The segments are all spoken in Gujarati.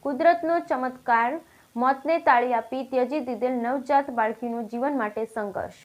કુદરતનો ચમત્કાર, મોતને તાળી આપી ત્યજી દીધેલ નવજાત બાળકીનું જીવન માટે સંઘર્ષ.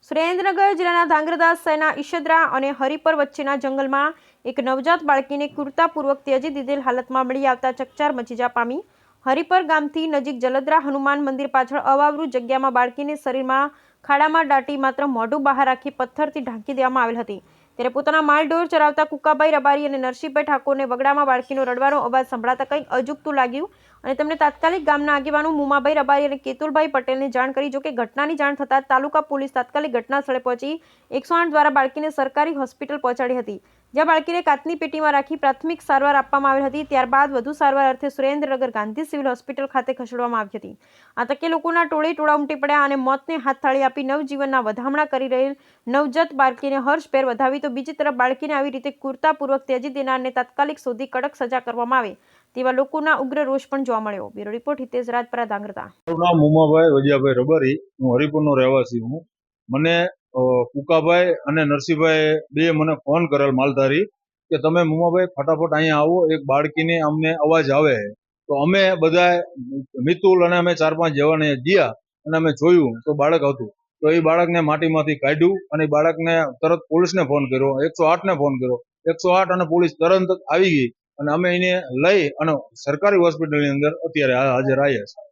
સુરેન્દ્રનગર જિલ્લાના ધાંગધ્રા શહેરના ઈશદરા અને હરિપર વચ્ચેના જંગલમાં એક નવજાત બાળકીને ક્રૂરતાપૂર્વક ત્યજી દીધેલ હાલતમાં મળી આવતા ચકચાર મચી જવા પામી. હરિપર ગામથી નજીક જલદરા હનુમાન મંદિર પાછળ અવાવરૂ જગ્યામાં બાળકીને શરીરમાં ખાડામાં દાટી માત્ર મોઢું બહાર રાખી પથ્થરથી ઢાંકી દેવામાં આવેલ હતી. ત્યારે પોતાના માલઢોર ચરાવતા કુકાભાઈ રબારી અને નરસિંહભાઈ ઠાકોરને વગડામાં બાળકીનો રડવાનો અવાજ સંભળાતા કંઈક અજુગતું લાગ્યું અને તેમણે તાત્કાલિક ગામના આગેવાનો મુમાભાઈ રબારી અને કેતુલભાઈ પટેલને જાણ કરી. જોકે ઘટનાની જાણ થતાં તાલુકા પોલીસ તાત્કાલિક ઘટના સ્થળે પહોંચી 108 દ્વારા બાળકીને સરકારી હોસ્પિટલ પહોંચાડી હતી, જ્યાં બાળકીને કાચની પેટીમાં રાખી પ્રાથમિક સારવાર આપવામાં આવી હતી. ત્યારબાદ વધુ સારવાર અર્થે સુરેન્દ્રનગર ગાંધી સિવિલ હોસ્પિટલ ખાતે ખસેડવામાં આવી હતી. આ તકે લોકોના ટોળે ઉમટી પડ્યા અને મોતને હાથતાળી આપી નવજીવનના વધામણા કરી રહેલ નવજાત બાળકીને હર્ષભેર વધાવી તો બીજી તરફ બાળકીને આવી રીતે ક્રૂરતાપૂર્વક ત્યજી દેનારને તાત્કાલિક શોધી કડક સજા કરવામાં આવે તેવા લોકોના ઉગ્ર રોષ પણ જોવા મળ્યો. Bureau report Hitesh Rajpara, Dhrangadhra. મારું નામ મુમાભાઈ વજીયાભાઈ રબારી, હું હરિપુરનો રહેવાસી હું. મને કુકાભાઈ અને નરસિંહભાઈ બે મને ફોન કરેલ માલધારી કે તમે મુમાભાઈ ફટાફટ અહીંયા આવો, એક બાળકીને અમને અવાજ આવે. તો અમે બધા મિતુલ અને અમે 4-5 જવાને ગયા અને અમે જોયું તો બાળક હતું. તો એ બાળકને માટીમાંથી કાઢ્યું અને બાળકને તરત પોલીસને ફોન કર્યો, 108ને ફોન કર્યો. 108 અને પોલીસ તરત આવી ગઈ અને અમે એને લઈ અને સરકારી હોસ્પિટલની અંદર અત્યારે હાજર આવ્યા છે.